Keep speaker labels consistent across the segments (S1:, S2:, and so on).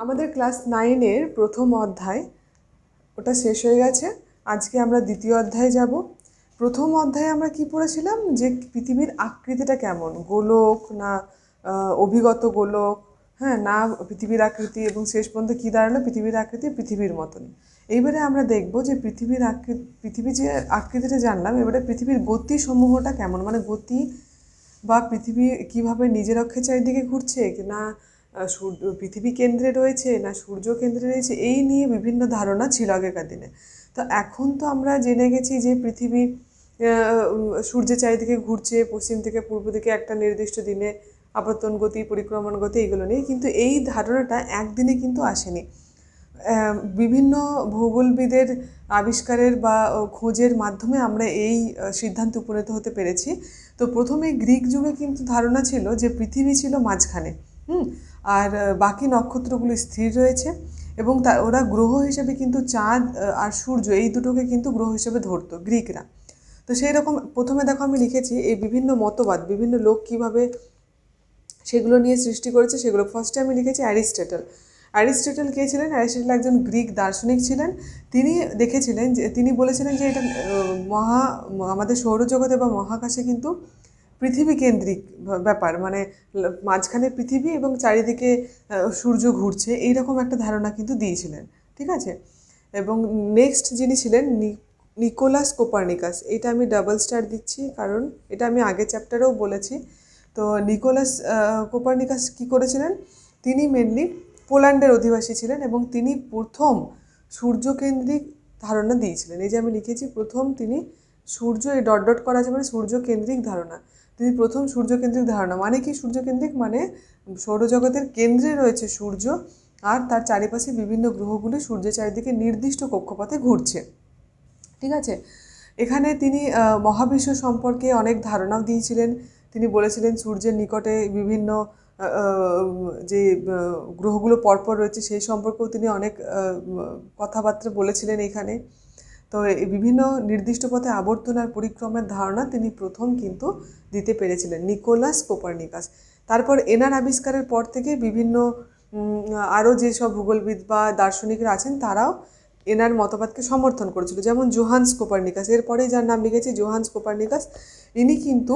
S1: আমাদের ক্লাস 9 এর প্রথম অধ্যায় ওটা শেষ হয়ে গেছে। আজকে আমরা দ্বিতীয় অধ্যায়ে যাব। প্রথম অধ্যায়ে আমরা কি পড়েছিলাম, যে পৃথিবীর আকৃতিটা কেমন, গোলক না অভিগত গোলক, হ্যাঁ না পৃথিবীর আকৃতি, এবং শেষ পর্যন্ত কী দাঁড়ালো, পৃথিবীর আকৃতি পৃথিবীর মতনই। এইবারে আমরা দেখব যে পৃথিবী যে আকৃতিটা জানলাম, এবারে পৃথিবীর গতিসমূহটা কেমন, মানে গতি বা পৃথিবী কিভাবে নিজের অক্ষে চারিদিকে ঘুরছে, না পৃথিবী কেন্দ্রে রয়েছে না সূর্য কেন্দ্রে রয়েছে, এই নিয়ে বিভিন্ন ধারণা ছিল আগেকার দিনে। তো এখন তো আমরা জেনে গেছি যে পৃথিবী সূর্যের চারিদিকে ঘুরছে, পশ্চিম থেকে পূর্ব দিকে একটা নির্দিষ্ট দিনে, আবর্তন গতি, পরিক্রমণ গতি, এগুলো নিয়ে। কিন্তু এই ধারণাটা একদিনে কিন্তু আসেনি। বিভিন্ন ভূগোলবিদের আবিষ্কারের বা খোঁজের মাধ্যমে আমরা এই সিদ্ধান্তে উপনীত হতে পেরেছি। তো প্রথমে গ্রিক যুগে কিন্তু ধারণা ছিল যে পৃথিবী ছিল মাঝখানে, আর বাকি নক্ষত্রগুলো স্থির রয়েছে, এবং ওরা গ্রহ হিসেবে কিন্তু চাঁদ আর সূর্য এই দুটোকে কিন্তু গ্রহ হিসেবে ধরতো গ্রিকরা। তো সেই রকম প্রথমে দেখো আমি লিখেছি এই বিভিন্ন মতবাদ, বিভিন্ন লোক কিভাবে সেগুলো নিয়ে সৃষ্টি করেছে সেগুলো। ফার্স্টে আমি লিখেছি অ্যারিস্টটল। অ্যারিস্টটল কে ছিলেন? অ্যারিস্টটল একজন গ্রিক দার্শনিক ছিলেন। তিনি দেখেছিলেন যে, তিনি বলেছিলেন যে এটা আমাদের সৌরজগতে বা মহাকাশে কিন্তু পৃথিবী কেন্দ্রিক ব্যাপার, মানে মাঝখানে পৃথিবী এবং চারিদিকে সূর্য ঘুরছে, এইরকম একটা ধারণা কিন্তু দিয়েছিলেন। ঠিক আছে। এবং নেক্সট যিনি ছিলেন নিকোলাস কোপার্নিকাস। এটা আমি ডাবল স্টার দিচ্ছি কারণ এটা আমি আগের চ্যাপ্টারেও বলেছি। তো নিকোলাস কোপার্নিকাস কী করেছিলেন, তিনি মেনলি পোল্যান্ডের অধিবাসী ছিলেন এবং তিনি প্রথম সূর্যকেন্দ্রিক ধারণা দিয়েছিলেন। এই যে আমি লিখেছি প্রথম তিনি সূর্য, এই ডট ডট করা আছে মানে সূর্যকেন্দ্রিক ধারণা। তিনি প্রথম সূর্যকেন্দ্রিক ধারণা, মানে কি সূর্যকেন্দ্রিক, মানে সৌরজগতের কেন্দ্রে রয়েছে সূর্য আর তার চারিপাশে বিভিন্ন গ্রহগুলি সূর্যের চারিদিকে নির্দিষ্ট কক্ষপথে ঘুরছে। ঠিক আছে। এখানে তিনি মহাবিশ্ব সম্পর্কে অনেক ধারণাও দিয়েছিলেন। তিনি বলেছিলেন সূর্যের নিকটে বিভিন্ন যে গ্রহগুলো পরপর রয়েছে সেই সম্পর্কেও তিনি অনেক কথাবার্তা বলেছিলেন এখানে। তো এই বিভিন্ন নির্দিষ্ট পথে আবর্তন আর পরিক্রমের ধারণা তিনি প্রথম কিন্তু দিতে পেরেছিলেন, নিকোলাস কোপার্নিকাস। তারপর এনার আবিষ্কারের পর থেকে বিভিন্ন আরও যেসব ভূগোলবিদ বা দার্শনিকরা আছেন তারাও এনার মতবাদকে সমর্থন করেছিল, যেমন জোহান্স কোপার্নিকাস। এরপরেই যার নাম লিখেছি জোহান্স কোপার্নিকাস। ইনি কিন্তু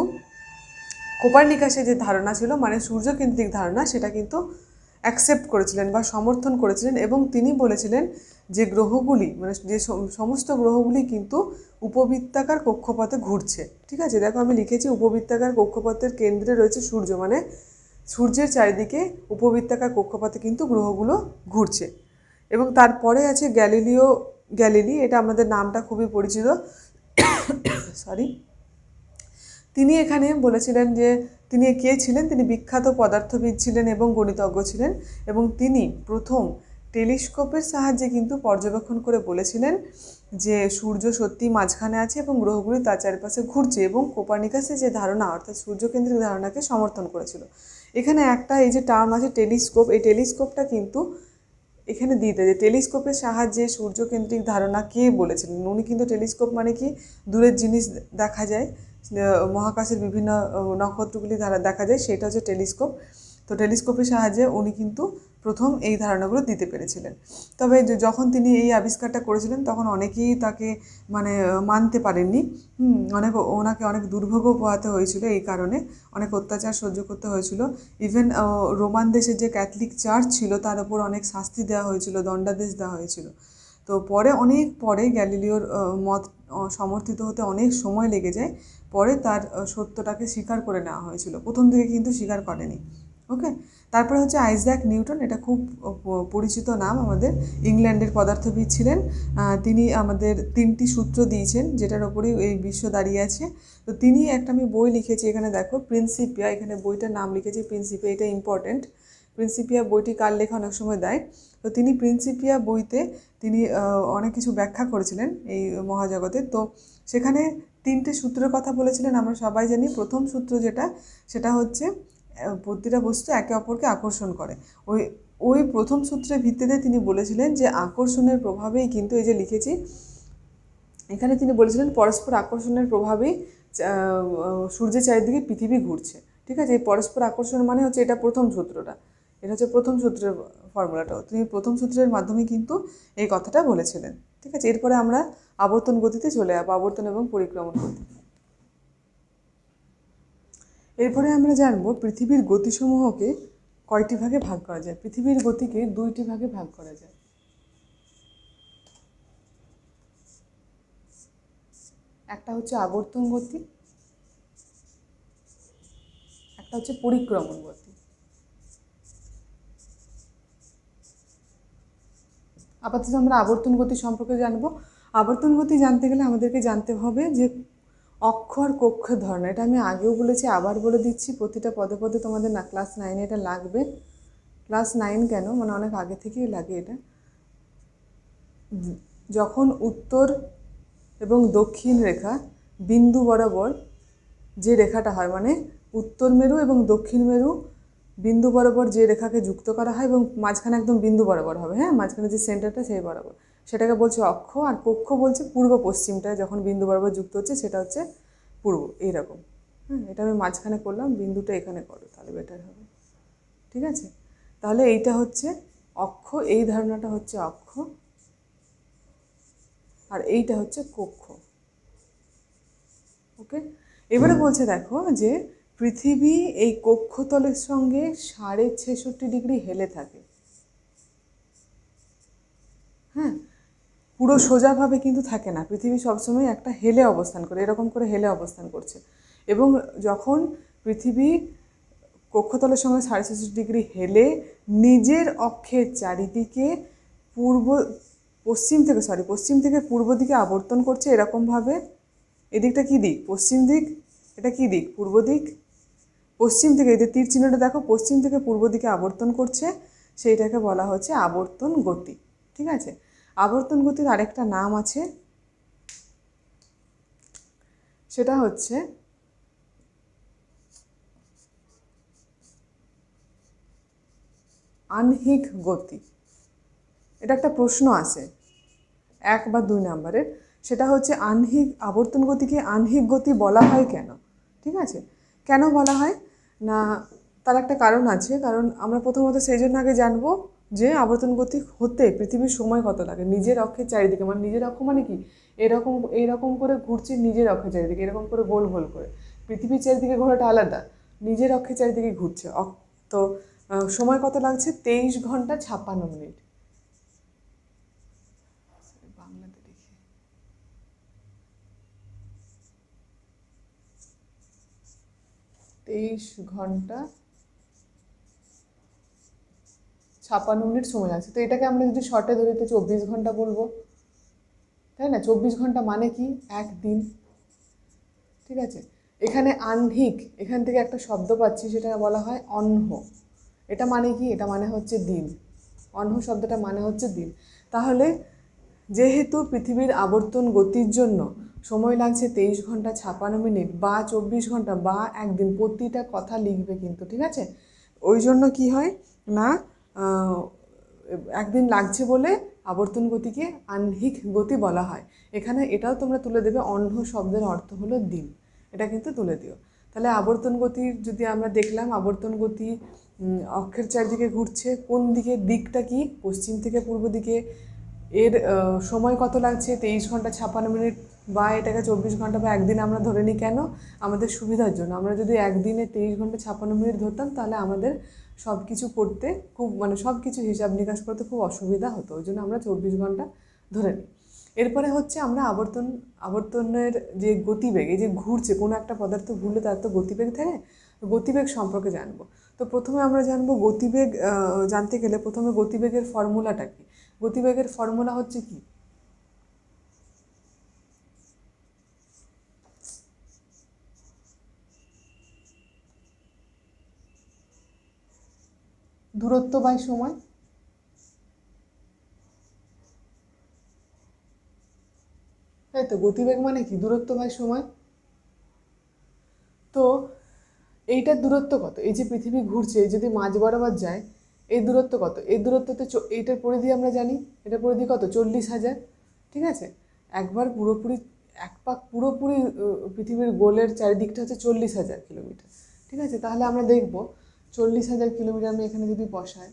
S1: কোপার্নিকাসের যে ধারণা ছিল, মানে সূর্যকেন্দ্রিক ধারণা, সেটা কিন্তু অ্যাকসেপ্ট করেছিলেন বা সমর্থন করেছিলেন, এবং তিনি বলেছিলেন যে গ্রহগুলি, মানে যে সমস্ত গ্রহগুলি কিন্তু উপবৃত্তাকার কক্ষপথে ঘুরছে। ঠিক আছে। দেখো আমি লিখেছি উপবৃত্তাকার কক্ষপথের কেন্দ্রে রয়েছে সূর্য, মানে সূর্যের চারিদিকে উপবৃত্তাকার কক্ষপথে কিন্তু গ্রহগুলো ঘুরছে। এবং তারপরে আছে গ্যালিলি। এটা আমাদের নামটা খুবই পরিচিত, সরি। তিনি এখানে বলেছিলেন যে তিনি কে ছিলেন, তিনি বিখ্যাত পদার্থবিদ ছিলেন এবং গণিতজ্ঞ ছিলেন, এবং তিনি প্রথম টেলিস্কোপের সাহায্যে কিন্তু পর্যবেক্ষণ করে বলেছিলেন যে সূর্য সত্যি মাঝখানে আছে এবং গ্রহগুলি তার চারপাশে ঘুরছে, এবং কোপার্নিকাসের যে ধারণা অর্থাৎ সূর্যকেন্দ্রিক ধারণাকে সমর্থন করেছিল। এখানে একটা এই যে টার্ম আছে টেলিস্কোপ, এই টেলিস্কোপটা কিন্তু এখানে দিতে, যে টেলিস্কোপের সাহায্যে সূর্যকেন্দ্রিক ধারণা কে বলেছিলেন। উনি কিন্তু টেলিস্কোপ মানে কি, দূরের জিনিস দেখা যায়, মহাকাশের বিভিন্ন নক্ষত্রগুলি দেখা যায়, সেটা হচ্ছে টেলিস্কোপ। তো টেলিস্কোপের সাহায্যে উনি কিন্তু প্রথম এই ধারণাগুলো দিতে পেরেছিলেন। তবে যখন তিনি এই আবিষ্কারটা করেছিলেন তখন অনেকেই তাকে মানে মানতে পারেননি। ওনাকে অনেক দুর্ভোগও পোহাতে হয়েছিল, এই কারণে অনেক অত্যাচার সহ্য করতে হয়েছিল। ইভেন রোমান দেশের যে ক্যাথলিক চার্চ ছিল তার উপর অনেক শাস্তি দেওয়া হয়েছিল, দণ্ডাদেশ দেওয়া হয়েছিল। তো অনেক পরে গ্যালিলিওর মত সমর্থিত হতে অনেক সময় লেগে যায়। পরে তার সত্যটাকে স্বীকার করে নেওয়া হয়েছিল, প্রথম দিকে কিন্তু স্বীকার করেনি। ওকে। তারপরে হচ্ছে আইজ্যাক নিউটন। এটা খুব পরিচিত নাম, আমাদের ইংল্যান্ডের পদার্থবিদ ছিলেন। তিনি আমাদের 3টি সূত্র দিয়েছেন যেটার ওপরেই এই বিশ্ব দাঁড়িয়ে আছে। তো তিনি একটা, আমি বই লিখেছি এখানে দেখো, প্রিন্সিপিয়া, এখানে বইটার নাম লিখেছি প্রিন্সিপিয়া, এটা ইম্পর্টেন্ট। প্রিন্সিপিয়া বইটি কার লেখা অনেক সময় দেয়। তো তিনি প্রিন্সিপিয়া বইতে তিনি অনেক কিছু ব্যাখ্যা করেছিলেন এই মহাজগতের। তো সেখানে 3টে সূত্রের কথা বলেছিলেন, আমরা সবাই জানি। প্রথম সূত্র যেটা, সেটা হচ্ছে প্রতিটা বস্তু একে অপরকে আকর্ষণ করে। ওই প্রথম সূত্রের ভিত্তিতে তিনি বলেছিলেন যে আকর্ষণের প্রভাবেই কিন্তু, এই যে লিখেছি এখানে, তিনি বলেছিলেন পরস্পর আকর্ষণের প্রভাবেই সূর্যের চারিদিকে পৃথিবী ঘুরছে। ঠিক আছে। এই পরস্পর আকর্ষণ মানে হচ্ছে, এটা প্রথম সূত্রটা, এটা হচ্ছে প্রথম সূত্রের ফর্মুলাটা, তিনি প্রথম সূত্রের মাধ্যমে কিন্তু এই কথাটা বলেছিলেন। ঠিক আছে, এরপরে আমরা আবর্তন গতিতে চলে যাবো, আবর্তন এবং পরিক্রমণ গতি। এরপরে আমরা জানবো পৃথিবীর গতিসমূহকে কয়টি ভাগে ভাগ করা যায়। পৃথিবীর গতিকে দুইটি ভাগে ভাগ করা যায়। একটা হচ্ছে আবর্তন গতি, একটা হচ্ছে পরিক্রমণ গতি। আপাতত আমরা আবর্তন গতি সম্পর্কে জানবো। আবর্তন গতি জানতে গেলে আমাদেরকে জানতে হবে যে অক্ষ আর কক্ষের ধারণা। এটা আমি আগেও বলেছি, আবার বলে দিচ্ছি, প্রতিটা পদে পদে তোমাদের না ক্লাস 9-এ এটা লাগবে। ক্লাস 9 কেন, মানে অনেক আগে থেকেই লাগে এটা। যখন উত্তর এবং দক্ষিণ রেখা বিন্দু বরাবর যে রেখাটা হয়, মানে উত্তর মেরু এবং দক্ষিণ মেরু বিন্দু বরাবর যে রেখাকে যুক্ত করা হয় এবং মাঝখানে একদম বিন্দু বরাবর হবে, হ্যাঁ, মাঝখানে যে সেন্টারটা সেই বরাবর, সেটাকে বলছে অক্ষ। আর কক্ষ বলছে পূর্ব পশ্চিমটা যখন বিন্দু বরাবর যুক্ত হচ্ছে সেটা হচ্ছে পূর্ব, এইরকম। হ্যাঁ, এটা আমি মাঝখানে করলাম, বিন্দুটা এখানে করো তাহলে বেটার হবে। ঠিক আছে, তাহলে এইটা হচ্ছে অক্ষ, এই ধারণাটা হচ্ছে অক্ষ, আর এইটা হচ্ছে কক্ষ। ওকে, এবারে বলছে দেখো যে পৃথিবী এই কক্ষতলের সঙ্গে 66.5 ডিগ্রি হেলে থাকে। হ্যাঁ, পুরো সোজাভাবে কিন্তু থাকে না, পৃথিবী সবসময় একটা হেলে অবস্থান করে, এরকম করে হেলে অবস্থান করছে। এবং যখন পৃথিবী কক্ষতলের সঙ্গে 66.5 ডিগ্রি হেলে নিজের অক্ষের চারিদিকে পশ্চিম থেকে পূর্ব দিকে আবর্তন করছে এরকমভাবে। এদিকটা কি দিক? পশ্চিম দিক। এটা কি দিক? পূর্ব দিক। পশ্চিম থেকে, এই যে তীর চিহ্নটা দেখো, পশ্চিম থেকে পূর্ব দিকে আবর্তন করছে, সেইটাকে বলা হচ্ছে আবর্তন গতি। ঠিক আছে, আবর্তন গতির আরেকটা নাম আছে, সেটা হচ্ছে আহ্নিক গতি। এটা একটা প্রশ্ন আছে 1 বা 2 নম্বরের, সেটা হচ্ছে আবর্তন গতিকে আহ্নিক গতি বলা হয় কেন? ঠিক আছে, কেন বলা হয় না, তার একটা কারণ আছে। কারণ আমরা প্রথমত সেই জন্য আগে জানবো যে আবর্তন গতি হতে পৃথিবীর সময় কত লাগে নিজের অক্ষের চারিদিকে। মানে নিজের অক্ষ মানে কি, এইরকম করে ঘুরছে নিজের অক্ষের চারিদিকে, এরকম করে গোল গোল করে। পৃথিবীর চারিদিকে ঘোরাটা আলাদা, নিজের অক্ষের চারিদিকে ঘুরছে। তো সময় কত লাগছে? 23 ঘন্টা 56 মিনিট। বাংলাতে দেখি, 23 ঘন্টা 56 মিনিট সময় লাগছে। তো এটাকে আমরা যদি শর্টে ধরি তো 24 ঘন্টা বলবো, তাই না? 24 ঘন্টা মানে কি? একদিন। ঠিক আছে, এখানে আহ্নিক, এখান থেকে একটা শব্দ পাচ্ছি, সেটা বলা হয় অহ্ন। এটা মানে কি? এটা মানে হচ্ছে দিন। অহ্ন শব্দটা মানে হচ্ছে দিন। তাহলে যেহেতু পৃথিবীর আবর্তন গতির জন্য সময় লাগছে 23 ঘন্টা 56 মিনিট বা 24 ঘন্টা বা একদিন, প্রতিটা কথা লিখবে কিন্তু, ঠিক আছে? ওই জন্য কি হয় না, একদিন লাগছে বলে আবর্তন গতিকে আহ্নিক গতি বলা হয়। এখানে এটাও তোমরা তুলে দেবে, অহ্ন শব্দের অর্থ হলো দিন, এটা কিন্তু তুলে দিও। তাহলে আবর্তন গতির যদি আমরা দেখলাম, আবর্তন গতি অক্ষের চারদিকে ঘুরছে, কোন দিকে, দিকটা কি? পশ্চিম থেকে পূর্ব দিকে। এর সময় কত লাগছে? 23 ঘন্টা 56 মিনিট বা এটাকে 24 ঘন্টা বা একদিন আমরা ধরে নিই। কেন? আমাদের সুবিধার জন্য। আমরা যদি একদিনে 23 ঘন্টা 56 মিনিট ধরতাম তাহলে আমাদের সব কিছু করতে খুব, মানে সব কিছু হিসাব নিকাশ করতে খুব অসুবিধা হতো, ওই জন্য আমরা 24 ঘন্টা ধরে নিই। এরপরে হচ্ছে আমরা আবর্তনের যে গতিবেগ, এই যে ঘুরছে কোনো একটা পদার্থ ঘুরলে তার তো গতিবেগ থাকে, গতিবেগ সম্পর্কে জানবো। তো প্রথমে আমরা জানবো গতিবেগ। জানতে গেলে প্রথমে গতিবেগের ফর্মুলাটা কি? গতিবেগের ফর্মুলা হচ্ছে কি? দূরত্ব বাই সময়। তাই তো, গতিবেগ মানে কি? দূরত্ব বাই সময়। তো এইটার দূরত্ব কত? এই যে পৃথিবী ঘুরছে, যদি মাঝ বরাবর যায়, এই দূরত্ব কত? এই দূরত্বতে এইটার পরিধি আমরা জানি, এটার পরিধি কত? 40,000। ঠিক আছে, একবার পুরোপুরি, এক পাক পুরোপুরি পৃথিবীর গোলের চারিদিকটা হচ্ছে 40,000 কিলোমিটার। ঠিক আছে, তাহলে আমরা দেখব 40,000 কিলোমিটার আমি এখানে যদি বসাই,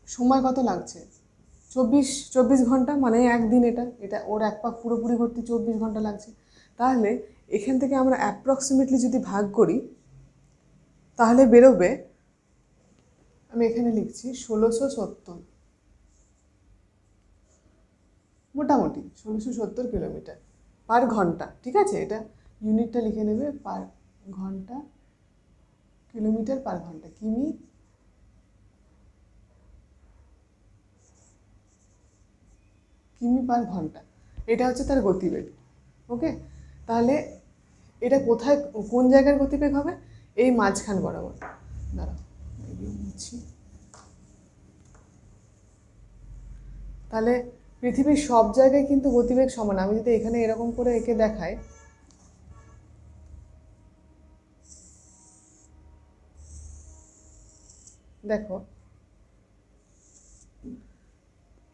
S1: সময় কত লাগছে? 24 ঘন্টা, মানে একদিন। এটা এটা ওর এক পাক পুরোপুরি ঘুরতে 24 ঘন্টা লাগছে। তাহলে এখান থেকে আমরা অ্যাপ্রক্সিমেটলি যদি ভাগ করি তাহলে বেরোবে, আমি এখানে লিখছি 1670, মোটামুটি 1670 কিলোমিটার পার ঘন্টা। ঠিক আছে, এটা ইউনিটটা লিখে নেবে, পার ঘন্টা, কিলোমিটার পার ঘন্টা, কিমি পার ঘন্টা। এটা হচ্ছে তার গতিবেগ। ওকে, তাহলে এটা কোথায়, কোন জায়গার গতিবেগ হবে? এই মাঝখান বরাবর। দাঁড়াও মুছি। তাহলে পৃথিবীর সব জায়গায় কিন্তু গতিবেগ সমান। আমি যদি এখানে এরকম করে এঁকে দেখাই, দেখো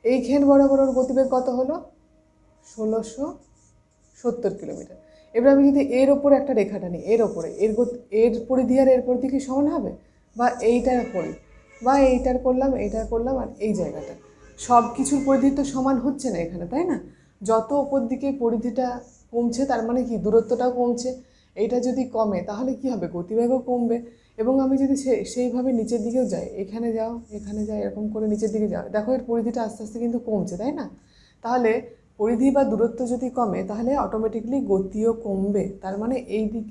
S1: এইখান বরাবর ওর গতিবেগ কত হলো? 1670 কিলোমিটার। এবার আমি যদি এর ওপরে একটা রেখা টানি, এর ওপরে, এর পরিধি আর এর পরিধি কি সমান হবে? বা এইটার পরিধি, বা এইটার করলাম, এইটার করলাম, আর এই জায়গাটা, সব কিছুর পরিধি তো সমান হচ্ছে না এখানে, তাই না? যত ওপর দিকে পরিধিটা কমছে তার মানে কি দূরত্বটাও কমছে। এইটা যদি কমে তাহলে কি হবে? গতিবেগও কমবে। এবং আমি যদি সেইভাবে নিচের দিকেও যাই, এখানে যাও, এখানে যাও, এরকম করে নিচের দিকে যাও, দেখো এর পরিধিটা আস্তে আস্তে কিন্তু কমছে, তাই না? তাহলে পরিধি বা দূরত্ব যদি কমে তাহলে অটোমেটিকলি গতিও কমবে। তার মানে এই দিক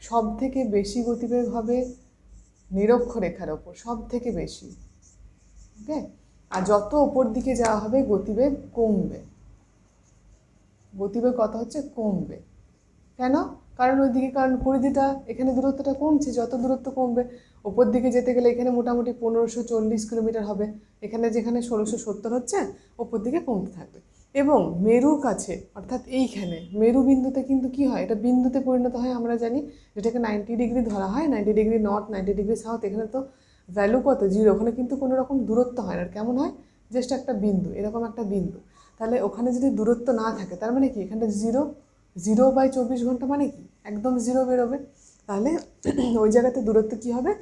S1: সব থেকে বেশি গতিবেগ হবে নিরক্ষরেখার ওপর, সব থেকে বেশি। ওকে, আর যত ওপর দিকে যাওয়া হবে গতিবেগ কমবে। গতিবেগ কত হচ্ছে? কমবে। কেন? কারণ ওইদিকে, কারণ পরিধিটা, এখানে দূরত্বটা কমছে, যত দূরত্ব কমবে ওপর দিকে যেতে গেলে এখানে মোটামুটি 1540 কিলোমিটার হবে, এখানে যেখানে 1670 হচ্ছে ওপর দিকে কমতে থাকবে। এবং মেরুর কাছে, অর্থাৎ এইখানে মেরু বিন্দুতে কিন্তু কি হয়, এটা বিন্দুতে পরিণত হয়, আমরা জানি, যেটাকে 90 ডিগ্রি ধরা হয়, 90 ডিগ্রি নর্থ, 90 ডিগ্রি সাউথ। এখানে তো ভ্যালু কত? 0। ওখানে কিন্তু কোনো রকম দূরত্ব হয় না। কেমন হয়? জাস্ট একটা বিন্দু, এরকম একটা বিন্দু। তাহলে ওখানে যদি দূরত্ব না থাকে তার মানে কি এখানটা 0, 0/24 ঘন্টা মানে কি একদম 0 বেরোবে। তাহলে ওই জায়গাতে দূরত্ব কি হবে?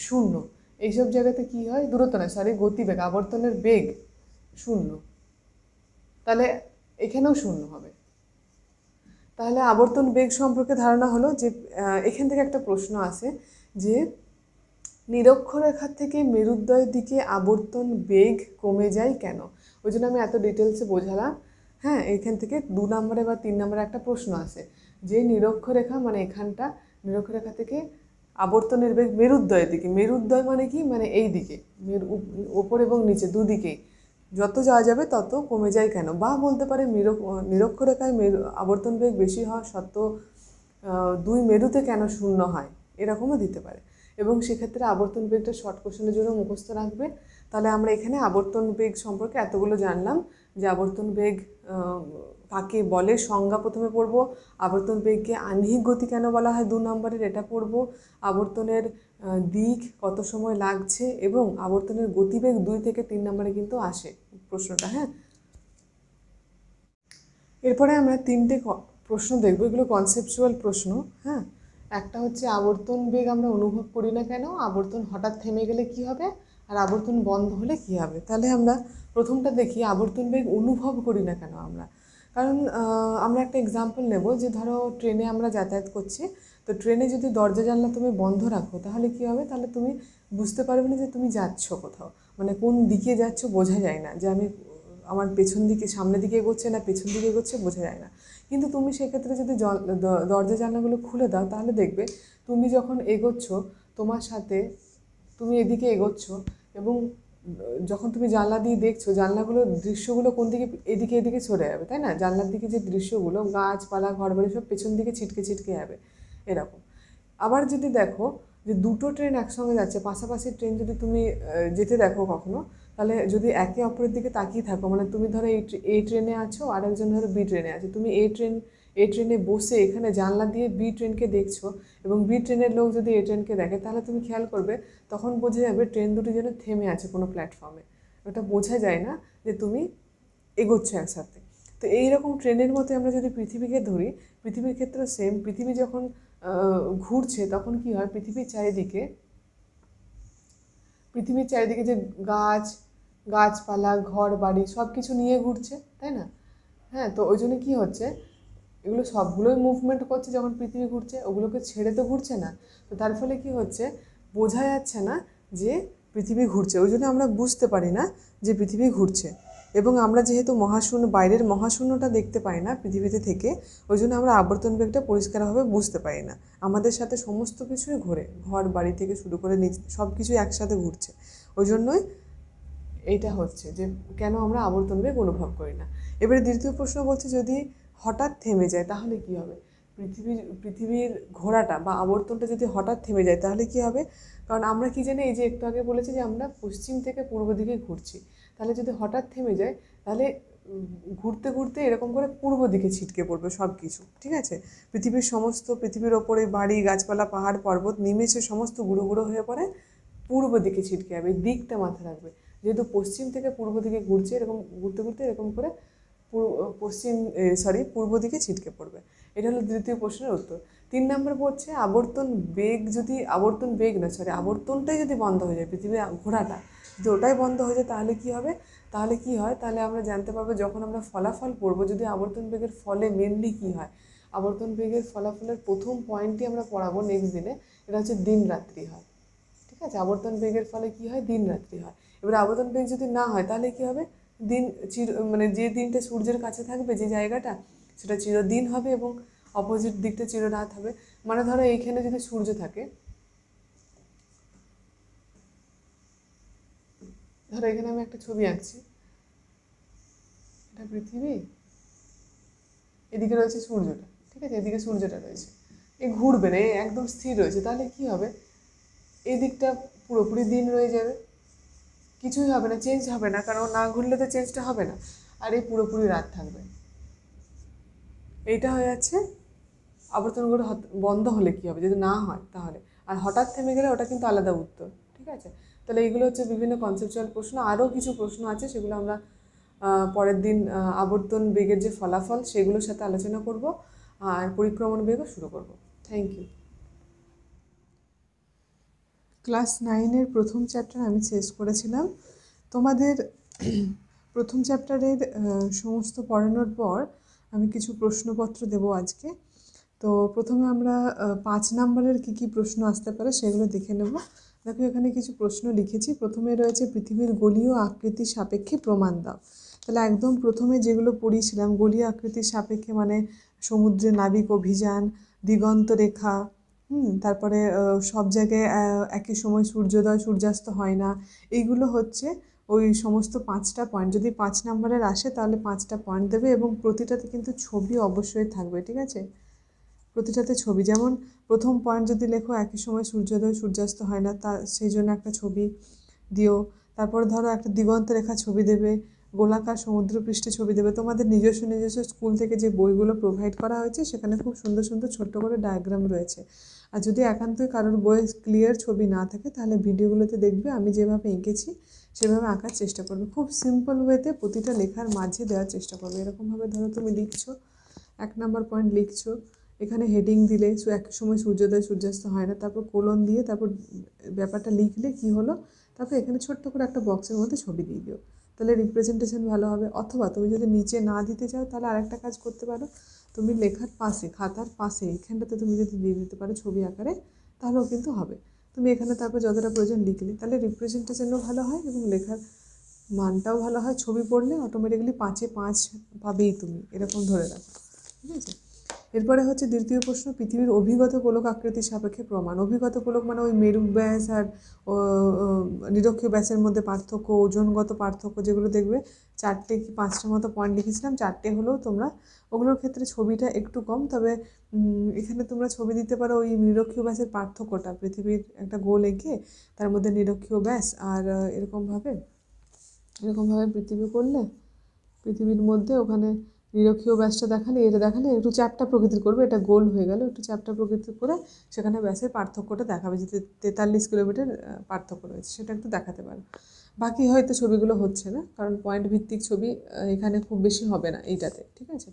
S1: 0। এইসব জায়গাতে কি হয়? দূরত্ব নয়, সরি, গতিবেগ, আবর্তনের বেগ 0। তাহলে এখানেও 0 হবে। তাহলে আবর্তন বেগ সম্পর্কে ধারণা হলো। যে এখান থেকে একটা প্রশ্ন আসে যে নিরক্ষরেখা থেকে মেরুদ্বয়ের দিকে আবর্তন বেগ কমে যায় কেন? ওই জন্য আমি এত ডিটেলসে বোঝালাম। হ্যাঁ, এইখান থেকে 2 নম্বরে বা 3 নম্বরে একটা প্রশ্ন আসে যে নিরক্ষরেখা, মানে এখানটা নিরক্ষরেখা থেকে আবর্তনের বেগ মেরুদ্বয়ের দিকে, মেরুদ্বয় মানে কি, মানে এই দিকে, ওপর এবং নিচে দুদিকেই যত যাওয়া যাবে তত কমে যায় কেন? বা বলতে পারে নিরক্ষরেখায় আবর্তন বেগ বেশি হওয়া সত্ত্বেও 2 মেরুতে কেন 0 হয়, এরকমও দিতে পারে। এবং সেক্ষেত্রে আবর্তন বেগটা শর্ট কোশ্চেনের জন্য মুখস্থ রাখবে। তাহলে আমরা এখানে আবর্তন বেগ সম্পর্কে এতগুলো জানলাম, যে আবর্তন বেগ কাকে বলে, সংজ্ঞা প্রথমে পড়বো। আবর্তন বেগকে আহ্নিক গতি কেন বলা হয় 2 নম্বরের, এটা পড়বো। আবর্তনের দিক, কত সময় লাগছে, এবং আবর্তনের গতিবেগ 2 থেকে 3 নম্বরে কিন্তু আসে প্রশ্নটা। হ্যাঁ, এরপরে আমরা 3টে প্রশ্ন দেখব, এগুলো কনসেপচুয়াল প্রশ্ন। হ্যাঁ, একটা হচ্ছে আবর্তন বেগ আমরা অনুভব করি না কেন, আবর্তন হঠাৎ থেমে গেলে কি হবে, আর আবর্তন বন্ধ হলে কি হবে। তাহলে আমরা প্রথমটা দেখি, আবর্তন বেগ অনুভব করি না কেন আমরা। কারণ আমরা একটা এক্সাম্পল নেব, যে ধরো ট্রেনে আমরা যাতায়াত করছি, তো ট্রেনে যদি দরজা জানলা তুমি বন্ধ রাখো তাহলে কি হবে? তাহলে তুমি বুঝতে পারবে না যে তুমি যাচ্ছ কোথাও, মানে কোন দিকে যাচ্ছ বোঝা যায় না, যে আমি আমার পেছন দিকে, সামনের দিকে এগোচ্ছে না পেছন দিকে এগোচ্ছে বোঝা যায় না। কিন্তু তুমি সেক্ষেত্রে যদি দরজা জানলাগুলো খুলে দাও তাহলে দেখবে তুমি যখন এগোচ্ছ, তোমার সাথে তুমি এদিকে এগোচ্ছ, এবং যখন তুমি জানলা দিয়ে দেখছো, জানলাগুলোর দৃশ্যগুলো কোন দিকে, এদিকে এদিকে সরে যাবে, তাই না? জানলার দিকে যে দৃশ্যগুলো, গাছপালা, ঘরবাড়ি সব পেছন দিকে ছিটকে ছিটকে যাবে, এরকম। আবার যদি দেখো যে 2টো ট্রেন একসঙ্গে যাচ্ছে, পাশাপাশি ট্রেন যদি তুমি যেতে দেখো কখনো, তাহলে যদি একে অপরের দিকে তাকিয়ে থাকো, মানে তুমি ধরো এই ট্রেনে আছো, আর একজন ধরো বি ট্রেনে আছে, তুমি এ ট্রেনে বসে এখানে জানলা দিয়ে বি ট্রেনকে দেখছো, এবং বি ট্রেনের লোক যদি এ ট্রেনকে দেখে, তাহলে তুমি খেয়াল করবে তখন বোঝা যাবে ট্রেন দুটি যেন থেমে আছে কোনো প্ল্যাটফর্মে। ওটা বোঝা যায় না যে তুমি এগোচ্ছো একসাথে। তো এইরকম ট্রেনের মতো আমরা যদি পৃথিবীকে ধরি, পৃথিবীর ক্ষেত্রে সেম। পৃথিবী যখন ঘুরছে তখন কি হয়, পৃথিবীর চারিদিকে পৃথিবীর চারিদিকে যে গাছ গাছপালা ঘর বাড়ি সব কিছু নিয়ে ঘুরছে, তাই না? হ্যাঁ, তো ওই জন্য কী হচ্ছে, এগুলো সবগুলোই মুভমেন্ট করছে যখন পৃথিবী ঘুরছে, ওগুলোকে ছেড়ে তো ঘুরছে না। তো তার ফলে কী হচ্ছে, বোঝা যাচ্ছে না যে পৃথিবী ঘুরছে, ওই জন্য আমরা বুঝতে পারি না যে পৃথিবী ঘুরছে। এবং আমরা যেহেতু মহাশূন্য, বাইরের মহাশূন্যটা দেখতে পাই না পৃথিবীতে থেকে, ওই জন্য আমরা আবর্তন বেগটা পরিষ্কারভাবে বুঝতে পারি না। আমাদের সাথে সমস্ত কিছুই ঘোরে, ঘর বাড়ি থেকে শুরু করে নিচ সব কিছুই একসাথে ঘুরছে। ওই জন্যই এইটা হচ্ছে যে কেন আমরা আবর্তন বেগ অনুভব করি না। এবারে দ্বিতীয় প্রশ্ন বলছে, যদি হঠাৎ থেমে যায় তাহলে কি হবে? পৃথিবীর ঘোরাটা বা আবর্তনটা যদি হঠাৎ থেমে যায় তাহলে কি হবে? কারণ আমরা কি জানি, এই যে একটু আগে বলেছি যে আমরা পশ্চিম থেকে পূর্ব দিকে ঘুরছি, তাহলে যদি হঠাৎ থেমে যায় তাহলে ঘুরতে ঘুরতে এরকম করে পূর্ব দিকে ছিটকে পড়বে সব কিছু, ঠিক আছে? পৃথিবীর ওপরে বাড়ি গাছপালা পাহাড় পর্বত নিমেষে সমস্ত গুঁড়ো গুঁড়ো হয়ে পড়ে পূর্ব দিকে ছিটকে যাবে। দিকটা মাথায় রাখবে, যেহেতু পশ্চিম থেকে পূর্ব দিকে ঘুরছে, এরকম ঘুরতে ঘুরতে এরকম করে পূর্ব দিকে ছিটকে পড়বে। এটা হলো দ্বিতীয় প্রশ্নের উত্তর। 3 নম্বর পড়ছে, আবর্তনটাই যদি বন্ধ হয়ে যায়, পৃথিবীর ঘোরাটা যদি ওটাই বন্ধ হয়ে যায় তাহলে কি হবে? তাহলে আমরা জানতে পারবো যখন আমরা ফলাফল পড়বো, যদি আবর্তন বেগের ফলে মেনলি কি হয়। আবর্তন বেগের ফলাফলের প্রথম পয়েন্টটি আমরা পড়াবো নেক্সট দিনে, এটা হচ্ছে দিন রাত্রি হয়, ঠিক আছে? আবর্তন বেগের ফলে কি হয়? দিন রাত্রি হয়। এবার আবর্তন বেগ যদি না হয় তাহলে কি হবে? যে দিনটা সূর্যের কাছে থাকবে, যে জায়গাটা, সেটা চিরদিন হবে এবং অপোজিট দিকটা চিররাত হবে। মানে ধরো এইখানে যদি সূর্য থাকে, ধরো এখানে আমি একটা ছবি আঁকছি, এটা পৃথিবী, এদিকে রয়েছে সূর্যটা, ঠিক আছে? এদিকে সূর্যটা রয়েছে, এ ঘুরবে না, এ একদম স্থির রয়েছে। তাহলে কি হবে? এই দিকটা পুরোপুরি দিন রয়ে যাবে, কিছুই হবে না, চেঞ্জ হবে না, কারণ না ঘুরলে তো চেঞ্জটা হবে না। আর এই পুরোপুরি রাত থাকবে। এইটা হয়ে যাচ্ছে আবর্তনগুলো বন্ধ হলে কী হবে, যদি না হয় তাহলে। আর হঠাৎ থেমে গেলে ওটা কিন্তু আলাদা উত্তর, ঠিক আছে? তাহলে এইগুলো হচ্ছে বিভিন্ন কনসেপচুয়াল প্রশ্ন। আরও কিছু প্রশ্ন আছে, সেগুলো আমরা পরের দিন আবর্তন বেগের যে ফলাফল সেগুলোর সাথে আলোচনা করব, আর পরিক্রমণ বেগও শুরু করব। Thank you. ক্লাস 9-এর প্রথম চ্যাপ্টার আমি শেষ করেছিলাম। তোমাদের প্রথম চ্যাপ্টারের সমস্ত পড়ানোর পর আমি কিছু প্রশ্নপত্র দেবো আজকে। তো প্রথমে আমরা 5 নম্বরের কী প্রশ্ন আসতে পারে সেগুলো দেখে নেব। দেখো এখানে কিছু প্রশ্ন লিখেছি। প্রথমে রয়েছে, পৃথিবীর গোলীয় আকৃতির সাপেক্ষে প্রমাণ দাও। তাহলে একদম প্রথমে যেগুলো পড়িয়েছিলাম, গোলীয় আকৃতির সাপেক্ষে মানে সমুদ্রে নাবিক অভিযান, দিগন্ত রেখা, তারপরে সব জায়গায় একই সময় সূর্যোদয় সূর্যাস্ত হয় না, এইগুলো হচ্ছে ওই সমস্ত 5টা পয়েন্ট। যদি 5 নম্বরের আসে তাহলে 5টা পয়েন্ট দেবে, এবং প্রতিটাতে কিন্তু ছবি অবশ্যই থাকবে, ঠিক আছে? প্রতিটাতে ছবি, যেমন প্রথম পয়েন্ট যদি লেখো একই সময় সূর্যোদয় সূর্যাস্ত হয় না, সেই জন্য একটা ছবি দিও। তারপরে ধরো একটা দিগন্ত রেখা ছবি দেবে, গোলাকার সমুদ্রপৃষ্ঠে ছবি দেবে। তোমাদের নিজস্ব স্কুল থেকে যে বইগুলো প্রোভাইড করা হয়েছে সেখানে খুব সুন্দর সুন্দর ছোট্ট করে ডায়াগ্রাম রয়েছে। আর যদি একান্তই কারোর বইয়ে ক্লিয়ার ছবি না থাকে তাহলে ভিডিওগুলোতে দেখবে আমি যেভাবে এঁকেছি সেভাবে আঁকার চেষ্টা করবে। খুব সিম্পল ওয়েতে প্রতিটা লেখার মাঝে দেওয়ার চেষ্টা করবে। এরকমভাবে ধরো তুমি লিখছো, 1 নম্বর পয়েন্ট লিখছো, এখানে হেডিং দিলে একই সময় সূর্যোদয় সূর্যাস্ত হয় না, তারপর কোলন দিয়ে তারপর ব্যাপারটা লিখলে কি হলো, তারপর এখানে ছোট্ট করে একটা বক্সের মধ্যে ছবি দিয়ে দিও, তাহলে রিপ্রেজেন্টেশন ভালো হবে। অথবা তুমি যদি নিচে না দিতে চাও তাহলে আরেকটা কাজ করতে পারো, তুমি লেখার পাশে, খাতার পাশে এইখানটাতে তুমি যদি দিয়ে দিতে পারো ছবি আকারে, তাহলেও কিন্তু হবে। তুমি এখানে তারপর যতটা প্রয়োজন লিখলে, তাহলে রিপ্রেজেন্টেশনও ভালো হয় এবং লেখার মানটাও ভালো হয়। ছবি পড়লে অটোমেটিক্যালি 5-এ 5 পাবেই তুমি, এরকম ধরে রাখো, ঠিক আছে? এরপরে হচ্ছে দ্বিতীয় প্রশ্ন, পৃথিবীর অভিগত গোলক আকৃতির সাপেক্ষে প্রমাণ। অভিগত গোলক মানে ওই মেরু ব্যাস আর নিরক্ষীয় ব্যাসের মধ্যে পার্থক্য, ওজনগত পার্থক্য, যেগুলো দেখবে 4টে কি 5টা মতো পয়েন্ট লিখেছিলাম, 4টে হলেও তোমরা ওগুলোর ক্ষেত্রে ছবিটা একটু কম, তবে এখানে তোমরা ছবি দিতে পারো ওই নিরক্ষীয় ব্যাসের পার্থক্যটা, পৃথিবীর একটা গোল এঁকে তার মধ্যে নিরক্ষীয় ব্যাস, আর এরকমভাবে পৃথিবী করলে পৃথিবীর মধ্যে ওখানে নিরক্ষীয় ব্যাসটা দেখালে, এটা দেখালে একটু চ্যাপ্টা প্রকৃতির করবে, এটা গোল হয়ে গেল, একটু চ্যাপ্টা প্রকৃতির করে সেখানে ব্যাসের পার্থক্যটা দেখাবে, যে 43 কিলোমিটার পার্থক্য রয়েছে, সেটা একটু দেখাতে পারো। বাকি হয়তো ছবিগুলো হচ্ছে না, কারণ পয়েন্ট ভিত্তিক ছবি এখানে খুব বেশি হবে না এইটাতে, ঠিক আছে?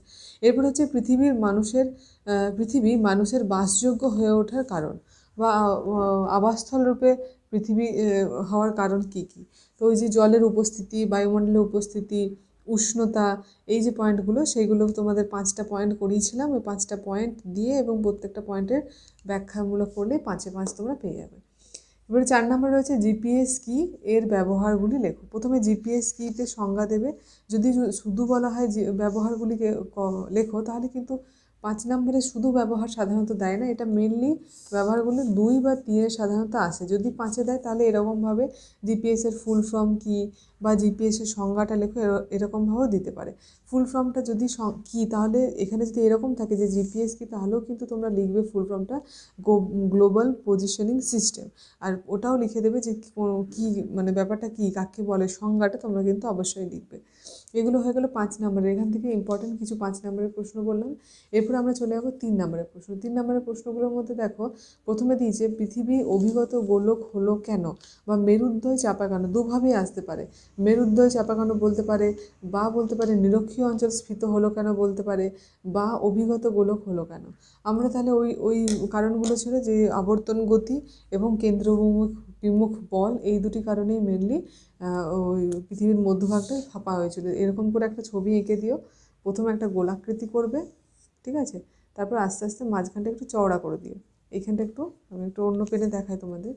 S1: এরপর হচ্ছে পৃথিবী মানুষের বাসযোগ্য হয়ে ওঠার কারণ। বা আবাসস্থল রূপে পৃথিবী হওয়ার কারণ কি কি। তো ওই যে জলের উপস্থিতি, বায়ুমণ্ডলের উপস্থিতি, উষ্ণতা, এই যে পয়েন্টগুলো সেইগুলো তোমাদের 5টা পয়েন্ট করিয়েছিলাম। ওই 5টা পয়েন্ট দিয়ে এবং প্রত্যেকটা পয়েন্টের ব্যাখ্যামূলক করলে 5-এ 5 তোমরা পেয়ে যাবে। এবারে 4 নম্বর রয়েছে জিপিএস কি, এর ব্যবহারগুলি লেখো। প্রথমে জিপিএস কিতে সংজ্ঞা দেবে। যদি শুধু বলা হয় যে ব্যবহারগুলিকে লেখো, তাহলে কিন্তু 5 নম্বরে শুধু ব্যবহার সাধারণত দেয় না। এটা মেনলি ব্যবহারগুলি 2 বা 3 সাধারণত আসে। যদি 5-এ দেয় তাহলে এরকমভাবে জিপিএস এর ফুল ফর্ম কি বা জিপিএস এর সংজ্ঞাটা লেখো, এরকমভাবেও দিতে পারে। ফুল ফর্মটা যদি কি, তাহলে এখানে যদি এরকম থাকে যে জিপিএস কি, তাহলেও কিন্তু তোমরা লিখবে ফুল ফর্মটা গ্লোবাল পজিশনিং সিস্টেম। আর ওটাও লিখে দেবে যে কি মানে ব্যাপারটা কি, কাকে বলে, সংজ্ঞাটা তোমরা কিন্তু অবশ্যই লিখবে। এগুলো হয়ে গেলো 5 নম্বরের। এখান থেকে ইম্পর্টেন্ট কিছু 5 নম্বরের প্রশ্ন বললাম। এরপর আমরা চলে যাবো 3 নম্বরের প্রশ্ন। 3 নম্বরের প্রশ্নগুলোর মধ্যে দেখো, প্রথমে দিয়েছে পৃথিবী অভিগত গোলক হলো কেন, বা মেরুদ্বয় চাপা কেন। দুভাবেই আসতে পারে, মেরুদ্বয় চাপা কেন বলতে পারে, বা বলতে পারে নিরক্ষীয় অঞ্চল স্ফীত হলো কেন বলতে পারে, বা অভিগত গোলক হলো কেন। আমরা তাহলে ওই ওই কারণগুলো ছিল যে আবর্তন গতি এবং বিমুখ বল, এই দুটি কারণেই মেনলি ওই পৃথিবীর মধ্যভাগটা ফাঁপা হয়েছিল। এরকম করে একটা ছবি এঁকে দিও। প্রথমে একটা গোলাকৃতি করবে, ঠিক আছে? তারপর আস্তে আস্তে মাঝখানটা একটু চওড়া করে দিও। এইখানটা একটু, আমি একটু অন্য পেনে দেখাই তোমাদের।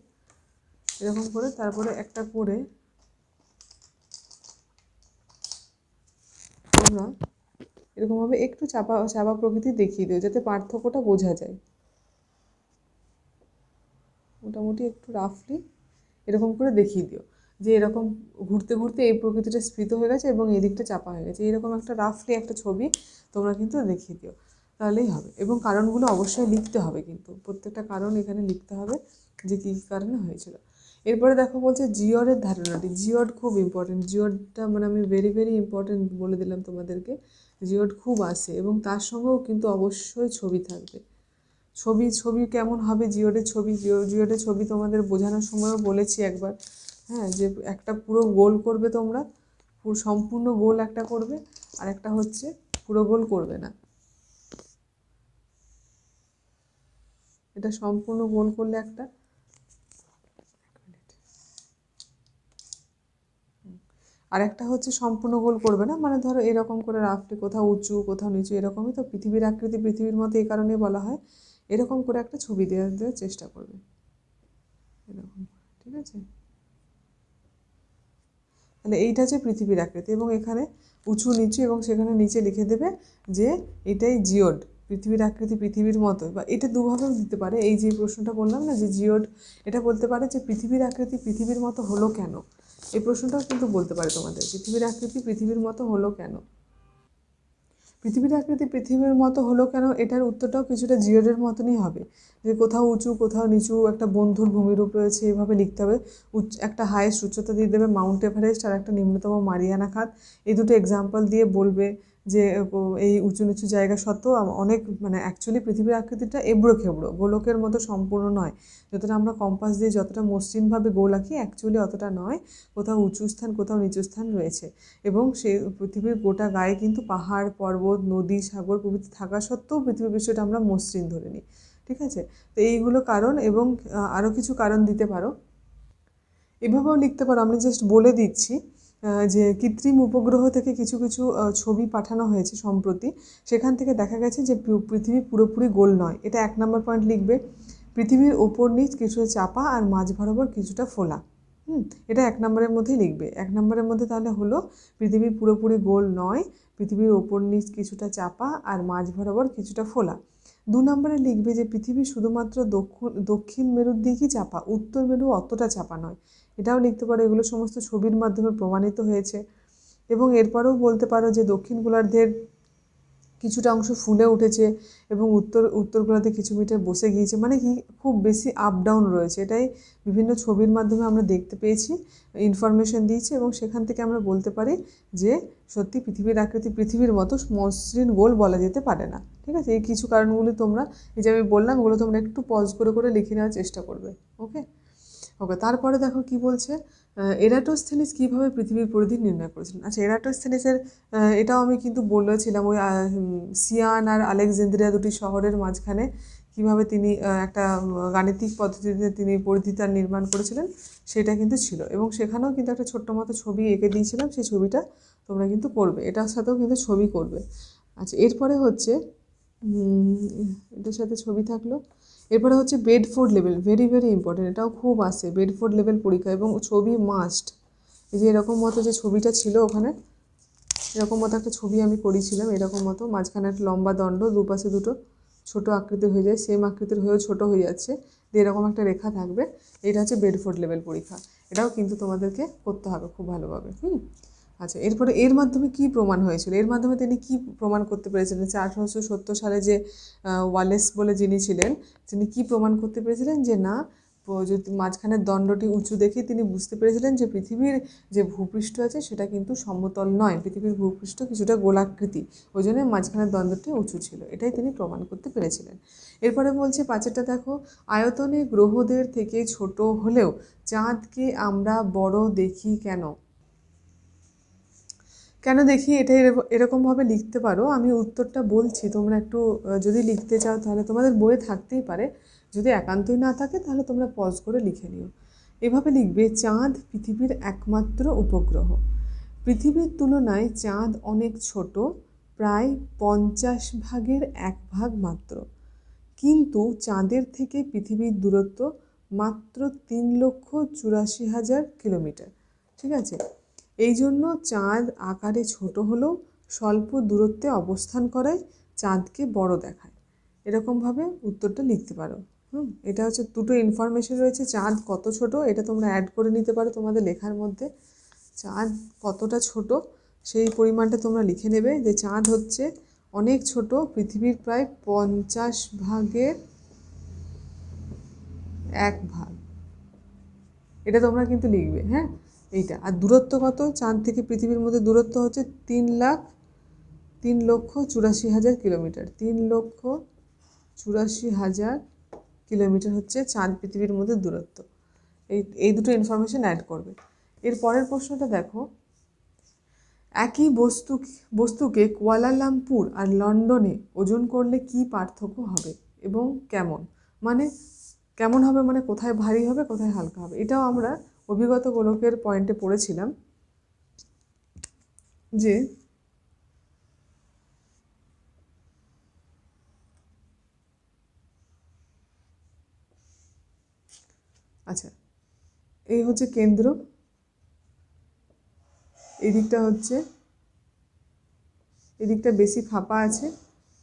S1: এরকম করে তারপরে একটা করে তোমরা এরকমভাবে একটু চাপা চাপা প্রকৃতি দেখিয়ে দিও, যাতে পার্থক্যটা বোঝা যায়। মোটামুটি একটু রাফলি এরকম করে দেখিয়ে দিও যে এরকম ঘুরতে ঘুরতে এই প্রকৃতিটা স্ফীত হয়ে গেছে এবং এই দিকটা চাপা হয়ে গেছে। এরকম একটা রাফলি একটা ছবি তোমরা কিন্তু দেখিয়ে দিও, তাহলেই হবে। এবং কারণগুলো অবশ্যই লিখতে হবে, কিন্তু প্রত্যেকটা কারণ এখানে লিখতে হবে যে কী কী কারণে হয়েছিল। এরপরে দেখো বলছে জিওডের ধারণাটি। জিওড খুব ইম্পর্টেন্ট। জিওডটা মানে আমি ভেরি ভেরি ইম্পর্টেন্ট বলে দিলাম তোমাদেরকে। জিওড খুব আসে এবং তার সঙ্গেও কিন্তু অবশ্যই ছবি থাকবে। ছবি কেমন হবে জিওডের ছবি? জিওডের ছবি তোমাদের বোঝানোর সময়ও বলেছি একবার, হ্যাঁ, যে একটা পুরো গোল করবে তোমরা, পুরো সম্পূর্ণ গোল একটা করবে, আর একটা হচ্ছে পুরো গোল করবে না। এটা সম্পূর্ণ গোল করলে একটা, আর একটা হচ্ছে সম্পূর্ণ গোল করবে না, মানে ধরো এরকম করে রাফলি কোথাও উঁচু কোথাও নিচু এরকমই। তো পৃথিবীর আকৃতি পৃথিবীর মতো এই কারণেই বলা হয়। এরকম করে একটা ছবি দেওয়ার চেষ্টা করবে, এরকম, ঠিক আছে? তাহলে এইটা হচ্ছে পৃথিবীর আকৃতি, এবং এখানে উঁচু নিচু এবং সেখানে নিচে লিখে দেবে যে এটাই জিওড, পৃথিবীর আকৃতি পৃথিবীর মতো। বা এটা দুভাবেও দিতে পারে। এই যে প্রশ্নটা বললাম না যে জিওড, এটা বলতে পারে যে পৃথিবীর আকৃতি পৃথিবীর মতো হলো কেন। এই প্রশ্নটাও কিন্তু বলতে পারে তোমাদের, পৃথিবীর আকৃতি পৃথিবীর মতো হলো কেন। পৃথিবীর আকৃতি পৃথিবীর মতো হলো কেন, এটার উত্তরটাও কিছুটা জিওডের মতনই হবে, যে কোথাও উঁচু কোথাও নিচু, একটা বন্ধুর ভূমিরূপ রয়েছে, এভাবে লিখতে হবে। একটা হাইয়েস্ট উচ্চতা দিয়ে দেবে মাউন্ট এভারেস্ট, আর একটা নিম্নতম মারিয়ানা খাত। এই দুটো এক্সাম্পল দিয়ে বলবে যে এই উঁচু নিচু জায়গা সত্ত্বেও অনেক মানে অ্যাকচুয়ালি পৃথিবীর আকৃতিটা এবড়ো খেবড়ো, গোলকের মতো সম্পূর্ণ নয়। যতটা আমরা কম্পাস দিয়ে যতটা মসৃণভাবে গোল আঁকি, অ্যাকচুয়ালি অতটা নয়। কোথাও উঁচু স্থান কোথাও নিচু স্থান রয়েছে, এবং সে পৃথিবীর গোটা গায়ে কিন্তু পাহাড় পর্বত নদী সাগর প্রভৃতি থাকা সত্ত্বেও পৃথিবীর বিষয়টা আমরা মসৃণ ধরে নিই, ঠিক আছে? তো এইগুলো কারণ, এবং আরও কিছু কারণ দিতে পারো। এভাবেও লিখতে পারো, আমি জাস্ট বলে দিচ্ছি যে কৃত্রিম উপগ্রহ থেকে কিছু কিছু ছবি পাঠানো হয়েছে সম্প্রতি। সেখান থেকে দেখা গেছে যে পৃথিবী পুরোপুরি গোল নয়। এটা 1 নম্বর পয়েন্ট লিখবে। পৃথিবীর ওপর নিচ কিছুটা চাপা আর মাঝ বরাবর কিছুটা ফোলা। এটা 1 নম্বরের মধ্যেই লিখবে। 1 নম্বরের মধ্যে তাহলে হলো পৃথিবী পুরোপুরি গোল নয়, পৃথিবীর ওপর নিচ কিছুটা চাপা আর মাঝ বরাবর কিছুটা ফোলা। 2 নম্বরে লিখবে যে পৃথিবী শুধুমাত্র দক্ষিণ মেরুর দিকই চাপা, উত্তর মেরু অতটা চাপা নয়। এটাও লিখতে পারো। এগুলো সমস্ত ছবির মাধ্যমে প্রমাণিত হয়েছে। এবং এরপরেও বলতে পারো যে দক্ষিণ গোলার্ধের কিছুটা অংশ ফুলে উঠেছে এবং উত্তর গোলার্ধে কিছু মিটার বসে গিয়েছে, মানে কি খুব বেশি আপ ডাউন রয়েছে। এটাই বিভিন্ন ছবির মাধ্যমে আমরা দেখতে পেয়েছি, ইনফরমেশন দিয়েছি, এবং সেখান থেকে আমরা বলতে পারি যে সত্যি পৃথিবীর আকৃতি পৃথিবীর মতো মসৃণ গোল বলা যেতে পারে না, ঠিক আছে? এই কিছু কারণগুলি তোমরা, এই যে আমি বললাম, এগুলো তোমরা একটু পজ করে করে লিখে নেওয়ার চেষ্টা করবে। ওকে ওকে তারপরে দেখো কি বলছে, এরাটোস্থেনিস কীভাবে পৃথিবীর পরিধি নির্ণয় করেছিলেন। আচ্ছা, এরাটোস্থেনিসের এটাও আমি কিন্তু বলেছিলাম, ওই সিয়ান আর আলেকজান্দ্রিয়া দুটি শহরের মাঝখানে কিভাবে তিনি একটা গাণিতিক পদ্ধতিতে তিনি পরিধিতার নির্মাণ করেছিলেন সেটা কিন্তু ছিল, এবং সেখানেও কিন্তু একটা ছোট্ট মতো ছবি এঁকে দিয়েছিলাম, সেই ছবিটা তোমরা কিন্তু করবে, এটার সাথেও কিন্তু ছবি করবে। আচ্ছা, এরপরে হচ্ছে এটার সাথে ছবি থাকলো। এরপরে হচ্ছে Bedford level, very very important, এটাও খুব আসে বেডফোর্ড লেভেল পরীক্ষা, এবং ছবি মাস্ট। এই যে এরকম মতো যে ছবিটা ছিল ওখানে, এরকম মতো একটা ছবি আমি করেছিলাম, এরকম মতো মাঝখানে একটা লম্বা দণ্ড, দুপাশে দুটো ছোট আকৃতির হয়ে যায়, সেম আকৃতির হয়েও ছোট হয়ে যাচ্ছে, এরকম একটা রেখা থাকবে। এটা হচ্ছে বেডফোর্ড লেভেল পরীক্ষা, এটাও কিন্তু তোমাদেরকে করতে হবে খুব ভালোভাবে। আচ্ছা, এরপরে এর মাধ্যমে কি প্রমাণ হয়েছিল, এর মাধ্যমে তিনি কি প্রমাণ করতে পেরেছিলেন যে 1870 সালে যে ওয়ালেস বলে যিনি ছিলেন, তিনি কি প্রমাণ করতে পেরেছিলেন যে না, যদি মাঝখানের দণ্ডটি উঁচু দেখে তিনি বুঝতে পেরেছিলেন যে পৃথিবীর যে ভূপৃষ্ঠ আছে সেটা কিন্তু সমতল নয়, পৃথিবীর ভূপৃষ্ঠ কিছুটা গোলাকৃতি, ওই জন্য মাঝখানের দণ্ডটি উঁচু ছিল, এটাই তিনি প্রমাণ করতে পেরেছিলেন। এরপরে বলছে পাঁচেরটা দেখো, আয়তনে গ্রহদের থেকে ছোট হলেও চাঁদকে আমরা বড় দেখি কেন? কেন দেখি, এটা এরকমভাবে লিখতে পারো, আমি উত্তরটা বলছি, তোমরা একটু যদি লিখতে চাও তাহলে তোমাদের বইয়ে থাকতেই পারে, যদি একান্তই না থাকে তাহলে তোমরা পজ করে লিখে নিও। এভাবে লিখবে, চাঁদ পৃথিবীর একমাত্র উপগ্রহ। পৃথিবীর তুলনায় চাঁদ অনেক ছোট, প্রায় 50 ভাগের 1 ভাগ মাত্র, কিন্তু চাঁদের থেকে পৃথিবীর দূরত্ব মাত্র 3,84,000 কিলোমিটার। ঠিক আছে, এই জন্য চাঁদ আকারে ছোট হলেও স্বল্প দূরত্বে অবস্থান করায় চাঁদকে বড় দেখায়। এরকমভাবে উত্তরটা লিখতে পারো। এটা হচ্ছে দুটো ইনফরমেশন রয়েছে, চাঁদ কত ছোট এটা তোমরা অ্যাড করে নিতে পারো তোমাদের লেখার মধ্যে, চাঁদ কতটা ছোট সেই পরিমাণটা তোমরা লিখে নেবে, যে চাঁদ হচ্ছে অনেক ছোট, পৃথিবীর প্রায় 50/1 ভাগ, এটা তোমরা কিন্তু লিখবে। হ্যাঁ, এইটা। আর দূরত্ব কত চাঁদ থেকে পৃথিবীর মধ্যে, দূরত্ব হচ্ছে 3,84,000 কিলোমিটার, 3,84,000 কিলোমিটার হচ্ছে চাঁদ পৃথিবীর মধ্যে দূরত্ব। এই দুটো ইনফরমেশন অ্যাড করবে। এর পরের প্রশ্নটা দেখো, একই বস্তুকে কুয়ালালামপুর আর লন্ডনে ওজন করলে কি পার্থক্য হবে এবং কেমন? মানে কেমন হবে, মানে কোথায় ভারী হবে কোথায় হালকা হবে, এটাও আমরা অভিগত গোলকের পয়েন্টে পড়েছিলাম যে আচ্ছা, এই হচ্ছে কেন্দ্র, এদিকটা হচ্ছে, এদিকটা বেশি ফাঁপা আছে,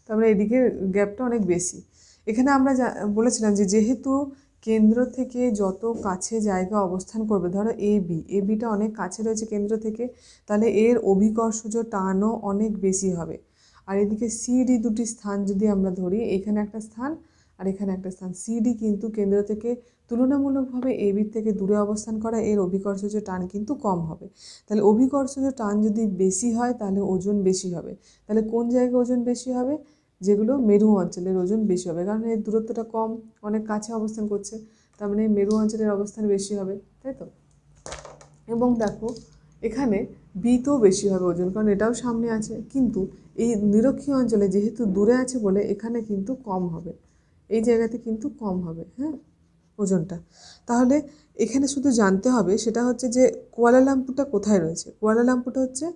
S1: তারপরে এদিকে গ্যাপটা অনেক বেশি। এখানে আমরা বলেছিলাম যে যেহেতু কেন্দ্র থেকে যত কাছে জায়গা অবস্থান করবে, ধরো এবিটা অনেক কাছে রয়েছে কেন্দ্র থেকে, তাহলে এর অভিকর্ষজ টানও অনেক বেশি হবে। আর এদিকে সিডি দুটি স্থান যদি আমরা ধরি, এখানে একটা স্থান আর এখানে একটা স্থান, সিডি কিন্তু কেন্দ্র থেকে তুলনামূলকভাবে এবির থেকে দূরে অবস্থান করা, এর অভিকর্ষজ টান কিন্তু কম হবে। তাহলে অভিকর্ষজ টান যদি বেশি হয় তাহলে ওজন বেশি হবে। তাহলে কোন জায়গায় ওজন বেশি হবে? যেগুলো মেরু অঞ্চলের ওজন বেশি হবে, কারণ এর দূরত্বটা কম, অনেক কাছে অবস্থান করছে, তার মানে মেরু অঞ্চলের অবস্থান বেশি হবে, তাই তো? এবং দেখো এখানে বিতেও বেশি হবে ওজন, কারণ এটাও সামনে আছে, কিন্তু এই নিরক্ষীয় অঞ্চলে যেহেতু দূরে আছে বলে এখানে কিন্তু কম হবে, এই জায়গাতে কিন্তু কম হবে। হ্যাঁ, ওজনটা। তাহলে এখানে শুধু জানতে হবে সেটা হচ্ছে যে কুয়ালালামপুরটা কোথায় রয়েছে। কুয়ালালামপুরটা হচ্ছে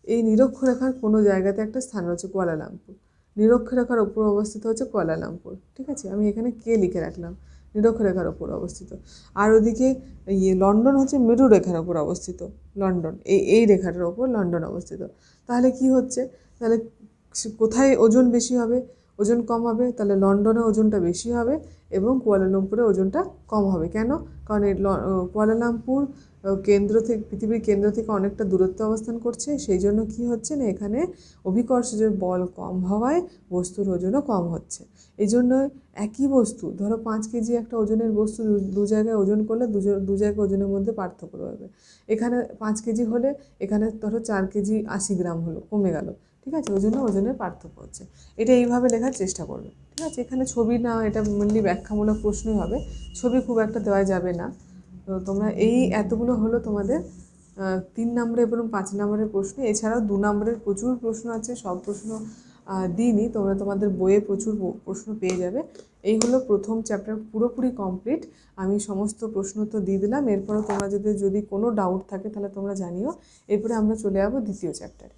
S1: এই নিরক্ষরেখার কোনো জায়গাতে একটা স্থান রয়েছে কুয়ালালামপুর, নিরক্ষরেখার ওপর অবস্থিত হচ্ছে কুয়ালালামপুর। ঠিক আছে, আমি এখানে কে লিখে রাখলাম, নিরক্ষরেখার ওপর অবস্থিত। আর ওদিকে লন্ডন হচ্ছে মেরু রেখার ওপর অবস্থিত, লন্ডন এই রেখাটার ওপর লন্ডন অবস্থিত। তাহলে কি হচ্ছে, তাহলে কোথায় ওজন বেশি হবে, ওজন কম হবে? তাহলে লন্ডনে ওজনটা বেশি হবে এবং কুয়ালালামপুরে ওজনটা কম হবে। কেন? কারণ এই কুয়ালালামপুর কেন্দ্র থেকে, পৃথিবীর কেন্দ্র থেকে অনেকটা দূরত্বে অবস্থান করছে, সেই জন্য কি হচ্ছে না, এখানে অভিকর্ষজের বল কম হওয়ায় বস্তুর ওজনও কম হচ্ছে। এই জন্য একই বস্তু, ধরো 5 কেজি একটা ওজনের বস্তু দু জায়গায় ওজন করলে দু জায়গায় ওজনের মধ্যে পার্থক্য রয়েছে। এখানে 5 কেজি হলে এখানে ধরো 4 কেজি 80 গ্রাম হলো, কমে গেল। ঠিক আছে, ওই জন্য ওজনের পার্থক্য হচ্ছে। এটা এইভাবে লেখার চেষ্টা করবে। ঠিক আছে, এখানে ছবি না, এটা মেনলি ব্যাখ্যামূলক প্রশ্নই হবে, ছবি খুব একটা দেওয়া যাবে না। তো তোমরা এই এতগুলো হলো তোমাদের 3 নম্বরের এবং 5 নম্বরের প্রশ্ন। এছাড়াও 2 নম্বরের প্রচুর প্রশ্ন আছে, সব প্রশ্ন দিইনি, তোমরা তোমাদের বইয়ে প্রচুর প্রশ্ন পেয়ে যাবে। এই হলো প্রথম চ্যাপ্টার পুরোপুরি কমপ্লিট। আমি সমস্ত প্রশ্ন তো দিয়ে দিলাম, এরপরও তোমরা যদি কোনো ডাউট থাকে তাহলে তোমরা জানিও। এরপরে আমরা চলে যাবো দ্বিতীয় চ্যাপ্টারে।